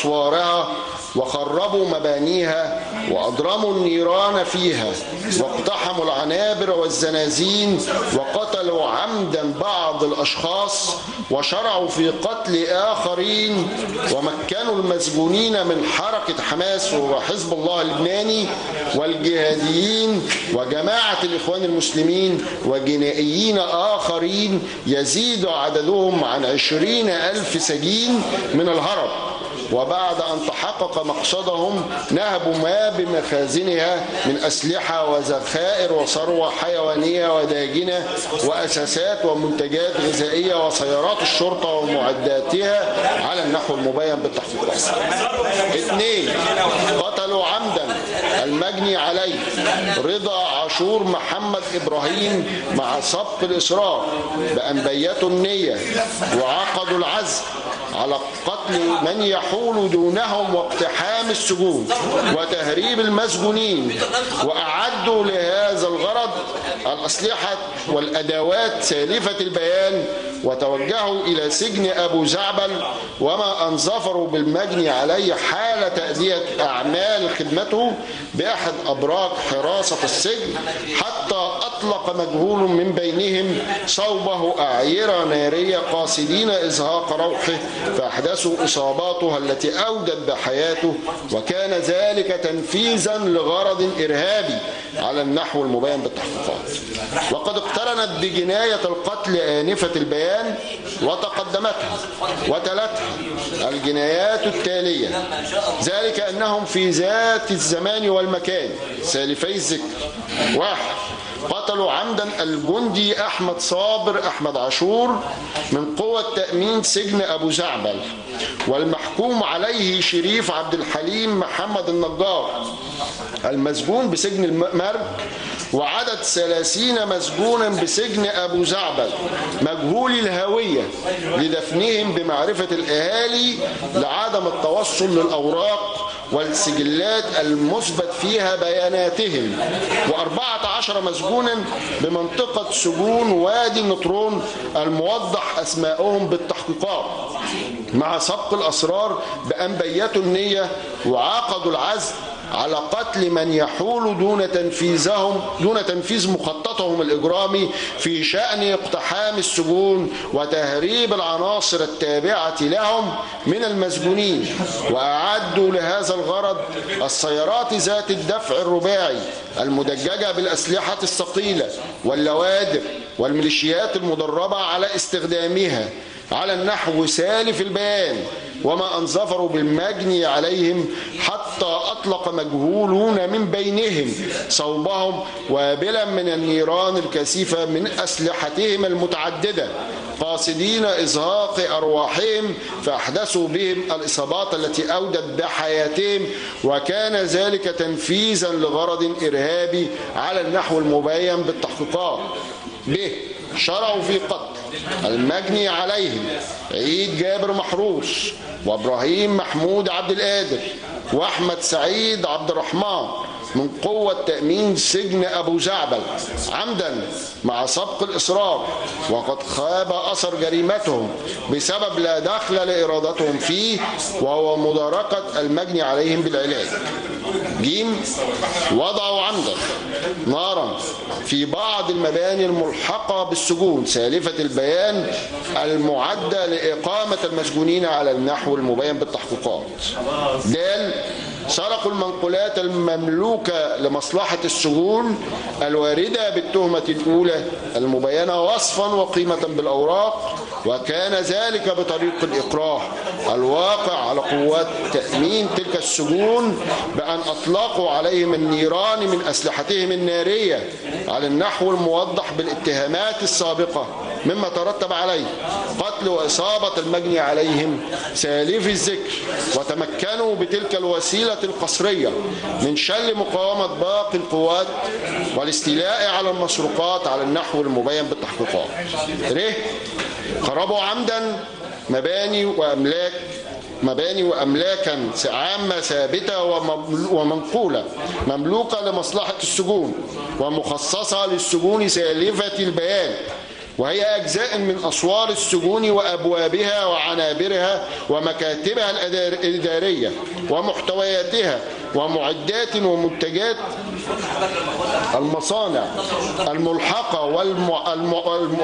أسوارها وخربوا مبانيها وأضرموا النيران فيها واقتحموا العنابر والزنازين وقتلوا عمدا بعض الأشخاص وشرعوا في قتل آخرين ومكنوا المسجونين من حركة حماس وحزب الله اللبناني والجهاديين وجماعة الإخوان المسلمين وجنائيين آخرين يزيد عددهم عن 20,000 سجين من الهرب. وبعد أن تحقق مقصدهم نهبوا ما بمخازنها من أسلحة وذخائر وثروة حيوانية وداجنة وأساسات ومنتجات غذائية وسيارات الشرطة ومعداتها على النحو المبين بالتحقيقات. 2. قتلوا عمدا المجني عليه رضا عاشور محمد إبراهيم مع سبق الإصرار بأن بيتوا النية وعقدوا العزم على قتل من يحول دونهم واقتحام السجون وتهريب المسجونين، وأعدوا لهذا الغرض الأسلحة والأدوات سالفة البيان وتوجهوا إلى سجن أبو زعبل وما أن ظفروا بالمجني عليه حال تأدية أعمال خدمته بأحد أبراج حراسة السجن حتى أطلق مجهول من بينهم صوبه أعيرة نارية قاصدين إزهاق روحه فأحدثوا إصاباته التي أودت بحياته، وكان ذلك تنفيذا لغرض إرهابي على النحو المبين بالتحقيقات. وقد اقترنت بجناية القتل آنفة البيان وتقدمتها وتلتها الجنايات التالية، ذلك أنهم في ذات الزمان والمكان سالفي الذكر. 1. قتلوا عمدا الجندي أحمد صابر أحمد عاشور من قوة تأمين سجن أبو زعبل، والمحكوم عليه شريف عبد الحليم محمد النجار المسجون بسجن المرج، وعدد 30 مسجونا بسجن أبو زعبل مجهول الهوية لدفنهم بمعرفة الأهالي لعدم التوصل للأوراق والسجلات المثبت فيها بياناتهم، و14 مسجونا بمنطقة سجون وادي النطرون الموضح أسماءهم بالتحقيقات مع سبق الأسرار بأن بيتوا النية وعقدوا العزم على قتل من يحول دون تنفيذ مخططهم الإجرامي في شأن اقتحام السجون وتهريب العناصر التابعة لهم من المسجونين، وأعدوا لهذا الغرض السيارات ذات الدفع الرباعي المدججة بالأسلحة الثقيلة واللوادر والميليشيات المدربة على استخدامها على النحو سالف البيان، وما أن ظفروا بالمجني عليهم حتى أطلق مجهولون من بينهم صوبهم وابلا من النيران الكثيفة من أسلحتهم المتعددة قاصدين إزهاق أرواحهم فأحدثوا بهم الإصابات التي أودت بحياتهم، وكان ذلك تنفيذا لغرض إرهابي على النحو المبين بالتحقيقات. ب. شرعوا في قتل المجني عليهم عيد جابر محروس وإبراهيم محمود عبد القادر وأحمد سعيد عبد الرحمن من قوة تأمين سجن أبو زعبل عمدا مع سبق الإصرار، وقد خاب أثر جريمتهم بسبب لا دخل لإرادتهم فيه وهو مداركة المجني عليهم بالعلاج. ج. وضعوا عمدا نارا في بعض المباني الملحقة بالسجون سالفة البيان المعدة لإقامة المسجونين على النحو المبين بالتحقيقات. د. سرقوا المنقولات المملوكة لمصلحة السجون الواردة بالتهمة الأولى المبينة وصفا وقيمة بالأوراق، وكان ذلك بطريق الإكراه الواقع على قوات تأمين تلك السجون بأن أطلقوا عليهم النيران من أسلحتهم النارية على النحو الموضح بالاتهامات السابقة، مما ترتب عليه قتل وإصابة المجني عليهم سالف الذكر، وتمكنوا بتلك الوسيلة القسرية من شل مقاومة باقي القوات والاستيلاء على المسروقات على النحو المبين بالتحقيقات. ر. خربوا عمدا مباني وأملاكا عامة ثابتة ومنقولة مملوكة لمصلحة السجون ومخصصة للسجون سالفة البيان، وهي أجزاء من أسوار السجون وأبوابها وعنابرها ومكاتبها الإدارية ومحتوياتها ومعدات ومنتجات المصانع الملحقة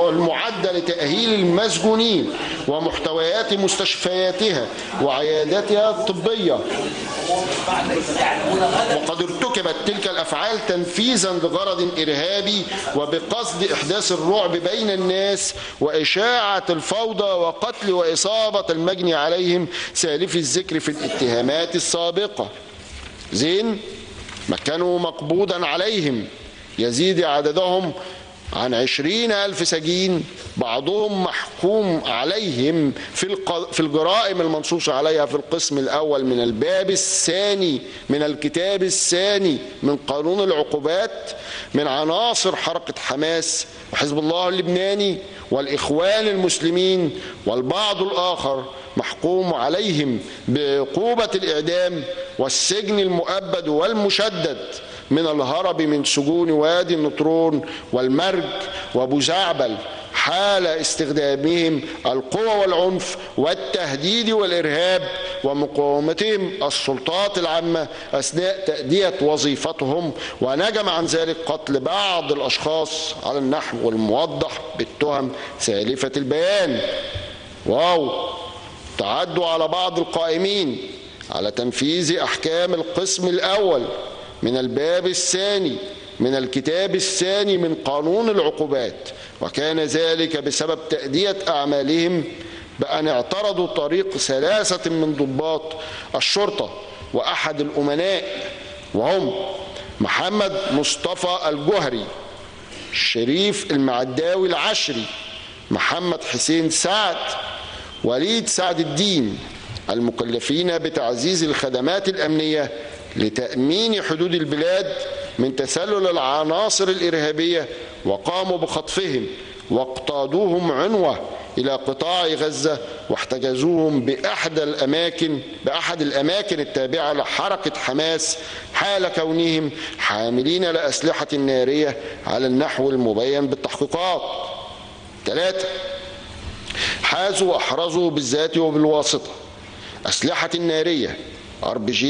والمعدة لتأهيل المسجونين ومحتويات مستشفياتها وعياداتها الطبية. وقد ارتكبت تلك الأفعال تنفيذا لغرض إرهابي وبقصد إحداث الرعب بين الناس وإشاعة الفوضى وقتل وإصابة المجني عليهم سالف الذكر في الاتهامات السابقة. زين، ما كانوا مقبوضا عليهم يزيد عددهم عن 20,000 سجين، بعضهم محكوم عليهم في الجرائم المنصوص عليها في القسم الأول من الباب الثاني من الكتاب الثاني من قانون العقوبات من عناصر حركة حماس وحزب الله اللبناني والإخوان المسلمين، والبعض الآخر محكوم عليهم بعقوبة الإعدام والسجن المؤبد والمشدد من الهرب من سجون وادي النطرون والمرج وابو زعبل حال استخدامهم القوى والعنف والتهديد والإرهاب ومقاومتهم السلطات العامة أثناء تأدية وظيفتهم، ونجم عن ذلك قتل بعض الأشخاص على النحو الموضح بالتهم سالفة البيان. تعدوا على بعض القائمين على تنفيذ أحكام القسم الأول من الباب الثاني من الكتاب الثاني من قانون العقوبات، وكان ذلك بسبب تأدية أعمالهم بأن اعترضوا طريق 3 من ضباط الشرطة وأحد الأمناء، وهم محمد مصطفى الجهري، شريف المعداوي العشري، محمد حسين سعد، وليد سعد الدين، المكلفين بتعزيز الخدمات الأمنية لتأمين حدود البلاد من تسلل العناصر الإرهابية، وقاموا بخطفهم واقتادوهم عنوة إلى قطاع غزة واحتجزوهم بأحد الأماكن التابعة لحركة حماس حال كونهم حاملين لأسلحة نارية على النحو المبين بالتحقيقات. 3. حازوا وأحرزوا بالذات وبالواسطة أسلحة نارية RPG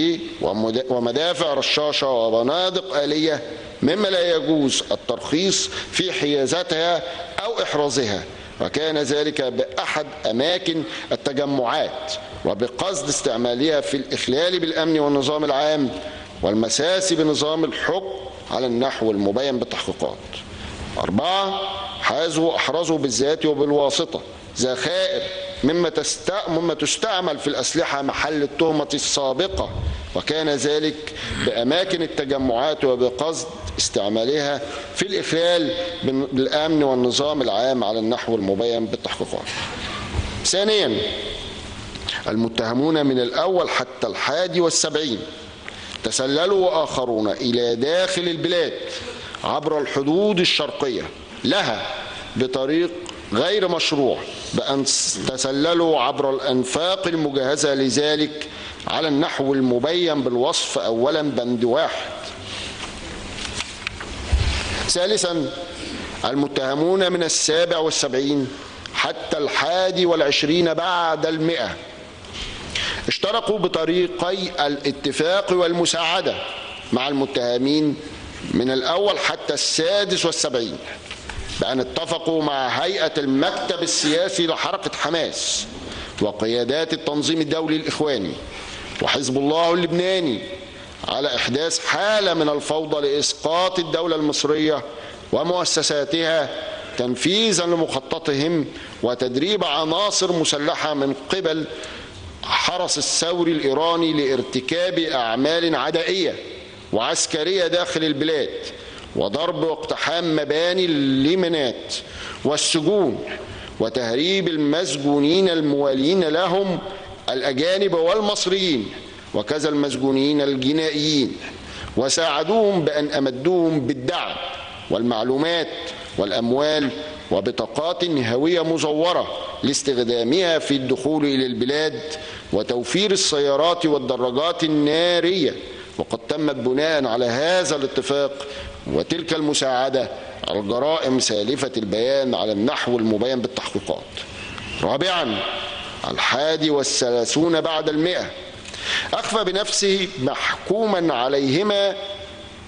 ومدافع رشاشة وبنادق آلية مما لا يجوز الترخيص في حيازتها أو إحرازها، وكان ذلك بأحد أماكن التجمعات وبقصد استعمالها في الإخلال بالأمن والنظام العام والمساس بنظام الحكم على النحو المبين بالتحقيقات. 4. حازوا وأحرزوا بالذات وبالواسطة ذخائر مما تستعمل في الأسلحة محل التهمة السابقة، وكان ذلك بأماكن التجمعات وبقصد استعمالها في الإخلال بالأمن والنظام العام على النحو المبين بالتحقيقات. 2. المتهمون من الأول حتى 71 تسللوا وآخرون إلى داخل البلاد عبر الحدود الشرقية لها بطريق غير مشروع بأن تسللوا عبر الأنفاق المجهزة لذلك على النحو المبين بالوصف أولا بند 1. 3. المتهمون من 77 حتى 21 بعد 100 اشتركوا بطريقي الاتفاق والمساعدة مع المتهمين من الأول حتى 76 بأن اتفقوا مع هيئة المكتب السياسي لحركة حماس وقيادات التنظيم الدولي الإخواني وحزب الله اللبناني على إحداث حالة من الفوضى لإسقاط الدولة المصرية ومؤسساتها تنفيذا لمخططهم وتدريب عناصر مسلحة من قبل حرس الثوري الإيراني لارتكاب أعمال عدائية وعسكرية داخل البلاد وضرب واقتحام مباني الليمنات والسجون وتهريب المسجونين الموالين لهم الأجانب والمصريين وكذا المسجونين الجنائيين، وساعدوهم بأن أمدوهم بالدعم والمعلومات والأموال وبطاقات هوية مزورة لاستخدامها في الدخول إلى البلاد وتوفير السيارات والدراجات النارية. وقد تمت بناء على هذا الاتفاق وتلك المساعدة الجرائم سالفة البيان على النحو المبين بالتحقيقات. رابعا 31 بعد 100 أخفى بنفسه محكوما عليهما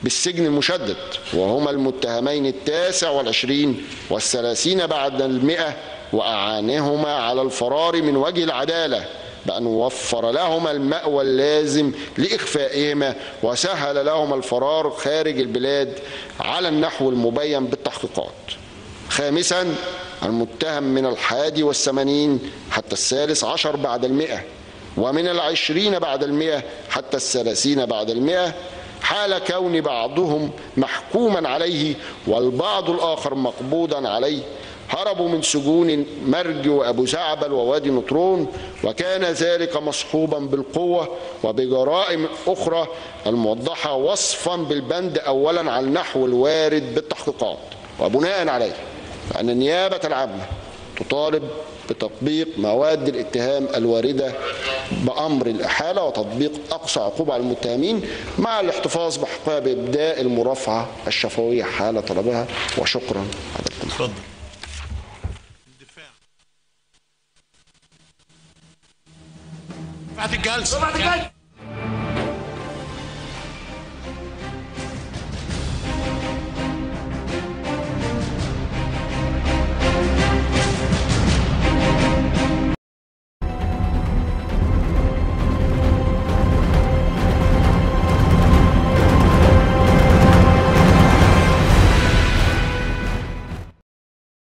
بالسجن المشدد، وهما المتهمين 29 و30 بعد 100، وأعانهما على الفرار من وجه العدالة بأن وفر لهما المأوى اللازم لإخفائهما وسهل لهما الفرار خارج البلاد على النحو المبين بالتحقيقات. خامسا المتهم من 81 حتى 13 بعد 100 ومن 20 بعد 100 حتى 30 بعد 100 حال كون بعضهم محكوما عليه والبعض الآخر مقبوضا عليه هربوا من سجون مرج وأبو زعبل ووادي نطرون، وكان ذلك مصحوبا بالقوة وبجرائم أخرى الموضحة وصفا بالبند أولا على النحو الوارد بالتحقيقات. وبناء عليه فإن النيابة العامة تطالب بتطبيق مواد الاتهام الواردة بأمر الإحالة وتطبيق أقصى عقوبة على المتهمين مع الاحتفاظ بحقها بإبداء المرافعة الشفوية حال طلبها. وشكرا. اتفضل. الدفاع. الجلسة.